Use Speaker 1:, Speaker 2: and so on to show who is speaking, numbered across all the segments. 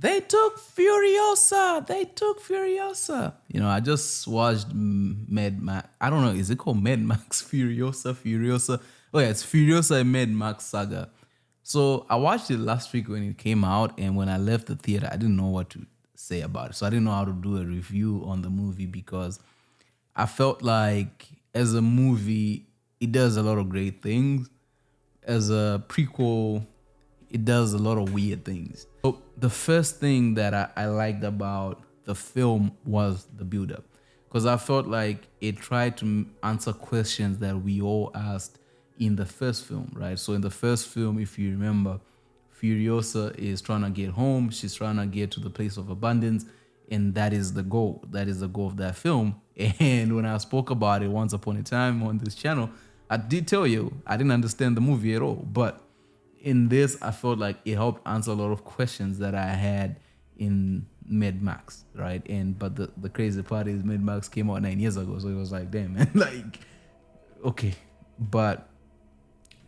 Speaker 1: They took Furiosa. They took Furiosa. You know, I just watched Mad Max. I don't know. Is it called Mad Max Furiosa? Furiosa. Oh yeah, it's Furiosa and Mad Max Saga. So I watched it last week when it came out, and when I left the theater, I didn't know what to say about it. So I didn't know how to do a review on the movie because I felt like as a movie, it does a lot of great things. As a prequel, it does a lot of weird things. So the first thing that I liked about the film was the build-up, because I felt like it tried to answer questions that we all asked in the first film, right? So in the first film, if you remember, Furiosa is trying to get home. She's trying to get to the place of abundance, and that is the goal. That is the goal of that film. And when I spoke about it once upon a time on this channel, I did tell you I didn't understand the movie at all. But in this, I felt like it helped answer a lot of questions that I had in Mad Max, right? And but the crazy part is Mad Max came out 9 years ago, so it was like, damn, man, like, okay. But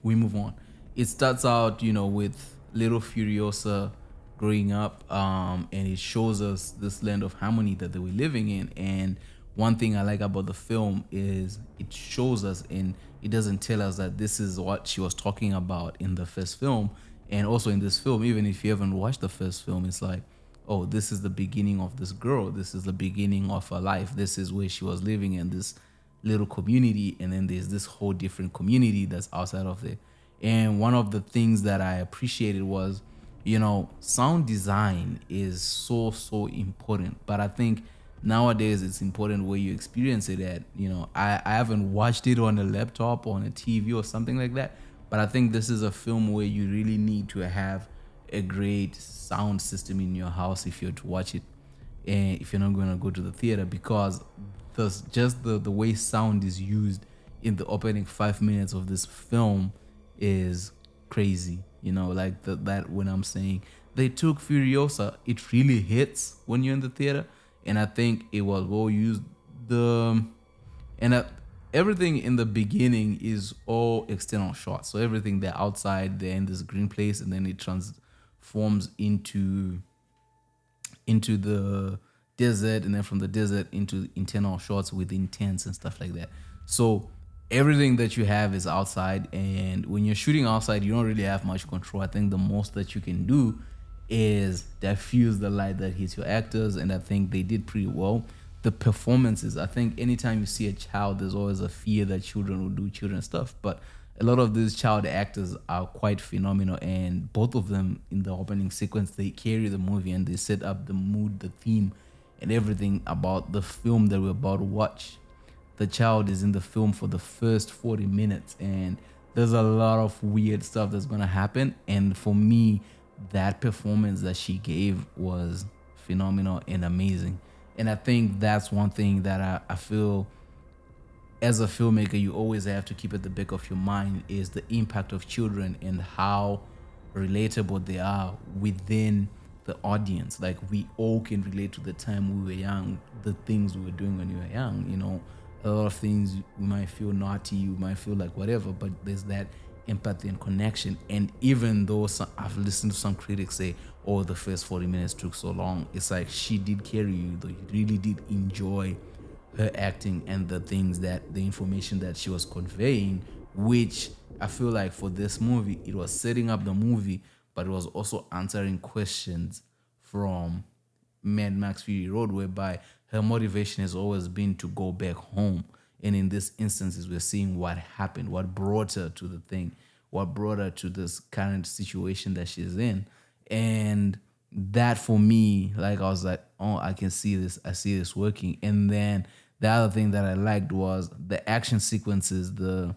Speaker 1: we move on. It starts out, you know, with little Furiosa growing up, and it shows us this land of harmony that they were living in. And one thing I like about the film is it shows us, and it doesn't tell us that this is what she was talking about in the first film. And also in this film, even if you haven't watched the first film, it's like, oh, this is the beginning of this girl. This is the beginning of her life. This is where she was living in this little community. And then there's this whole different community that's outside of there. And one of the things that I appreciated was, you know, sound design is so important. But I think nowadays it's important where you experience it at. You know, I haven't watched it on a laptop or on a TV or something like that. But I think this is a film where you really need to have a great sound system in your house if you're to watch it, and if you're not going to go to the theater, because the way sound is used in the opening 5 minutes of this film is crazy. You know, like that when I'm saying they took Furiosa, it really hits when you're in the theater. And I think it was well used. Everything in the beginning is all external shots. So everything they're outside, they're in this green place, and then it transforms into the desert, and then from the desert into internal shots within tents and stuff like that. So everything that you have is outside, and when you're shooting outside, you don't really have much control. I think the most that you can do is diffuse the light that hits your actors, and I think they did pretty well. The performances, I think anytime you see a child, there's always a fear that children will do children stuff, but a lot of these child actors are quite phenomenal, and both of them in the opening sequence, they carry the movie and they set up the mood, the theme, and everything about the film that we're about to watch. The child is in the film for the first 40 minutes, and there's a lot of weird stuff that's gonna happen. And for me, that performance that she gave was phenomenal and amazing. And I think that's one thing that I feel as a filmmaker, you always have to keep at the back of your mind, is the impact of children and how relatable they are within the audience. Like, we all can relate to the time we were young, the things we were doing when we were young. You know, a lot of things we might feel naughty, we might feel like whatever, but there's that empathy and connection. And even though I've listened to some critics say, oh, the first 40 minutes took so long, it's like she did carry you, though. You really did enjoy her acting and the information that she was conveying, which I feel like for this movie, it was setting up the movie, but it was also answering questions from Mad Max Fury Road, whereby her motivation has always been to go back home. And in this instance, we're seeing what happened, what brought her to the thing, what brought her to this current situation that she's in. And that, for me, like, I was like, oh, I can see this. I see this working. And then the other thing that I liked was the action sequences, the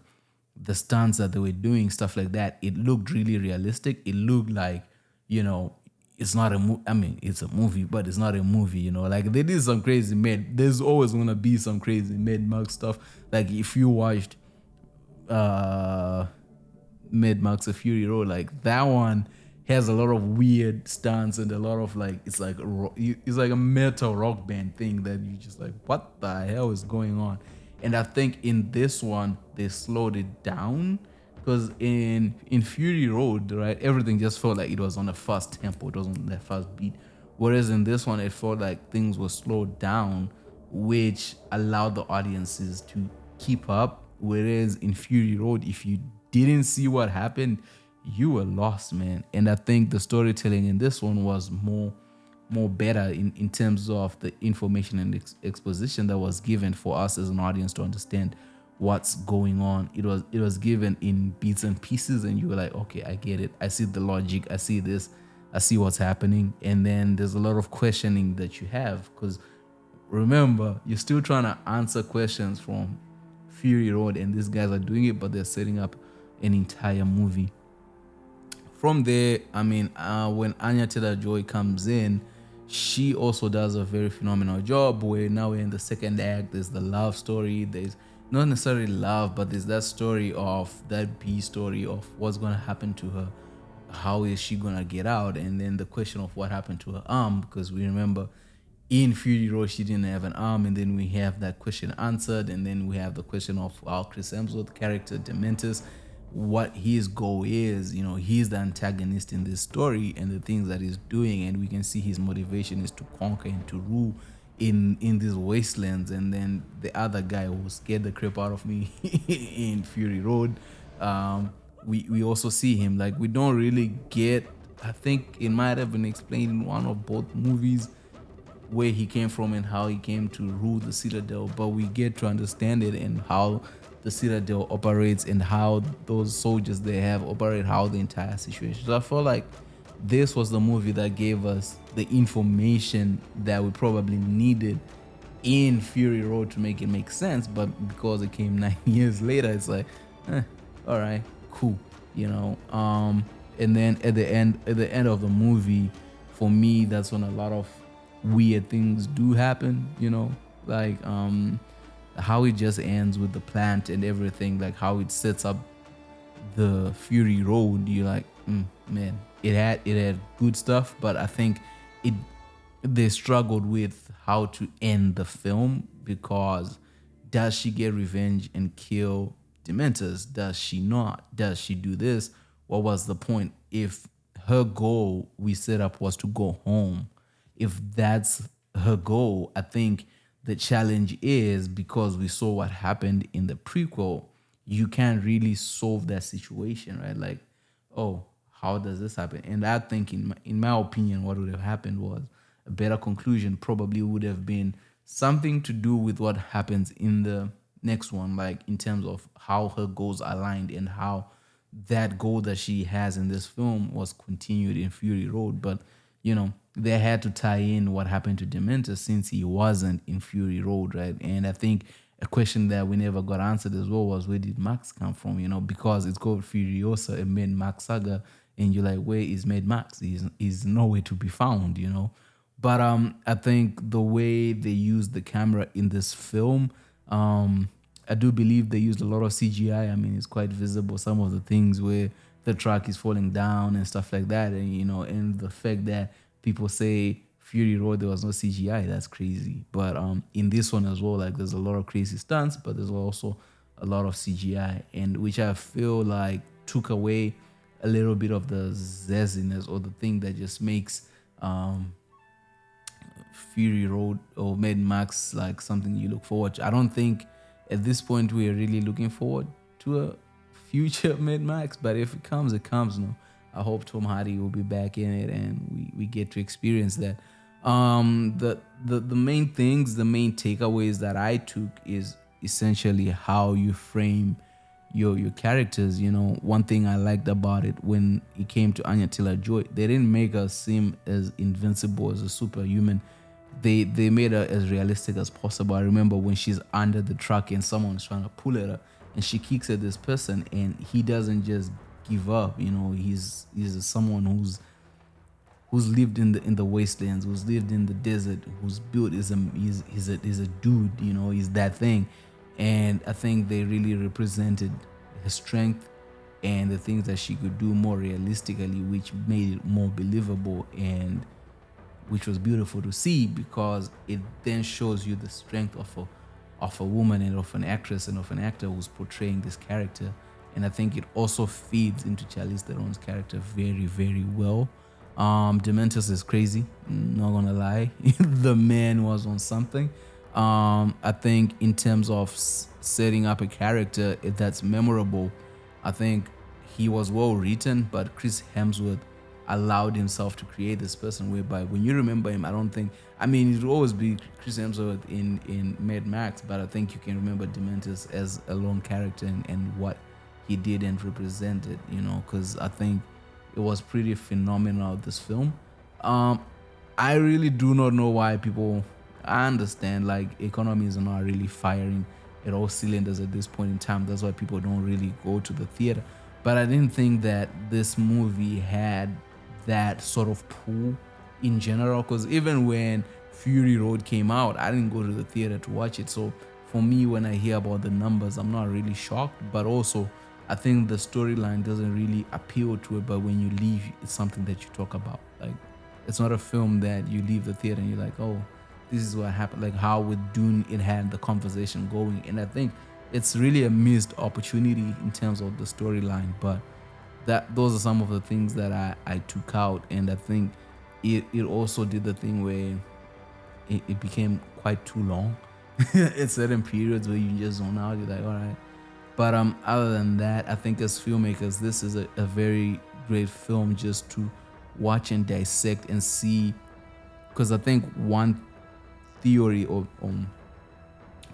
Speaker 1: stunts that they were doing, stuff like that. It looked really realistic. It looked like, you know, it's not a movie. I mean, it's a movie, but it's not a movie, you know. Like, they did some crazy there's always going to be some crazy Mad Max stuff. Like, if you watched Mad Max A Fury Road, like, that one has a lot of weird stunts and a lot of, like, it's like a metal rock band thing that you just like, what the hell is going on? And I think in this one, they slowed it down, because in Fury Road, right, everything just felt like it was on a fast tempo. It was on that fast beat. Whereas in this one, it felt like things were slowed down, which allowed the audiences to keep up. Whereas in Fury Road, if you didn't see what happened, you were lost, man. And I think the storytelling in this one was more better in terms of the information and exposition that was given for us as an audience to understand what's going on. It was given in bits and pieces, and you were like, okay, I get it. I see the logic. I see this. I see what's happening. And then there's a lot of questioning that you have, because remember, you're still trying to answer questions from Fury Road, and these guys are doing it, but they're setting up an entire movie. From there, I mean, when Anya Taylor-Joy comes in, she also does a very phenomenal job. Where now we're in the second act. There's the love story. There's not necessarily love, but there's that story of that B story of what's gonna happen to her. How is she gonna get out? And then the question of what happened to her arm, because we remember in Fury Road she didn't have an arm, and then we have that question answered, and then we have the question of our Chris Hemsworth character Dementus, what his goal is. You know, he's the antagonist in this story, and the things that he's doing, and we can see his motivation is to conquer and to rule in these wastelands. And then the other guy who scared the crap out of me in Fury Road, we also see him, like, we don't really get, I think it might have been explained in one of both movies where he came from and how he came to rule the Citadel, but we get to understand it and how the Citadel operates and how those soldiers they have operate, how the entire situation. So I feel like this was the movie that gave us the information that we probably needed in Fury Road to make it make sense, but because it came 9 years later, it's like, all right, cool, you know. And then at the end of the movie, for me, that's when a lot of weird things do happen, you know, like how it just ends with the plant and everything, like how it sets up the Fury Road. You're like, man, it had good stuff, but I think they struggled with how to end the film, because does she get revenge and kill Dementus? Does she not? Does she do this? What was the point? If her goal we set up was to go home, if that's her goal, I think the challenge is, because we saw what happened in the prequel, you can't really solve that situation, right? Like, oh, how does this happen? And I think, in my opinion, what would have happened was a better conclusion probably would have been something to do with what happens in the next one, like in terms of how her goals aligned and how that goal that she has in this film was continued in Fury Road. But, you know, they had to tie in what happened to Dementus since he wasn't in Fury Road, right? And I think a question that we never got answered as well was, where did Max come from? You know, because it's called Furiosa, a Mad Max saga, and you're like, where is Mad Max? He's nowhere to be found, you know. But I think the way they used the camera in this film, I do believe they used a lot of CGI. I mean, it's quite visible, some of the things where the truck is falling down and stuff like that. And, you know, and the fact that people say Fury Road, there was no CGI, that's crazy. But in this one as well, like, there's a lot of crazy stunts, but there's also a lot of CGI, and which I feel like took away a little bit of the zazziness, or the thing that just makes Fury Road or Mad Max like something you look forward to. I don't think at this point we're really looking forward to a future Mad Max, but if it comes, it comes. No, I hope Tom Hardy will be back in it and we get to experience that. The main things, the main takeaways that I took is essentially how you frame your characters. You know, one thing I liked about it, when it came to Anya Taylor-Joy, they didn't make her seem as invincible as a superhuman. They made her as realistic as possible. I remember when she's under the truck and someone's trying to pull at her, and she kicks at this person, and he doesn't just give up. You know, he's someone who's lived in the wastelands, who's lived in the desert, who's built he's a dude. You know, he's that thing. And I think they really represented her strength and the things that she could do more realistically, which made it more believable, and which was beautiful to see, because it then shows you the strength of a woman and of an actress and of an actor who's portraying this character. And I think it also feeds into Charlize Theron's character very, very well. Dementus is crazy, not gonna lie. The man was on something. I think in terms of setting up a character that's memorable, I think he was well written, but Chris Hemsworth allowed himself to create this person whereby when you remember him, I don't think, I mean, it will always be Chris Hemsworth in Mad Max, but I think you can remember Dementus as a lone character and what he did and represented, because I think it was pretty phenomenal, this film. I really do not know why people, I understand like economies are not really firing at all cylinders at this point in time. That's why people don't really go to the theater. But I didn't think that this movie had that sort of pull in general, because even when Fury Road came out, I didn't go to the theater to watch it. So for me, when I hear about the numbers, I'm not really shocked. But also, I think the storyline doesn't really appeal to it. But when you leave, it's something that you talk about. Like, it's not a film that you leave the theater and you're like, oh, this is what happened. Like how with Dune, it had the conversation going. And I think it's really a missed opportunity in terms of the storyline. But those are some of the things that I took out. And I think it also did the thing where it became quite too long at certain periods where you just zone out. You're like, all right. But other than that, I think as filmmakers, this is a very great film just to watch and dissect and see. Because I think one theory or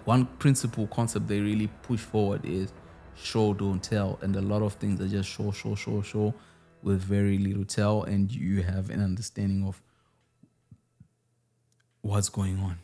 Speaker 1: one principal concept they really push forward is show, don't tell. And a lot of things are just show with very little tell. And you have an understanding of what's going on.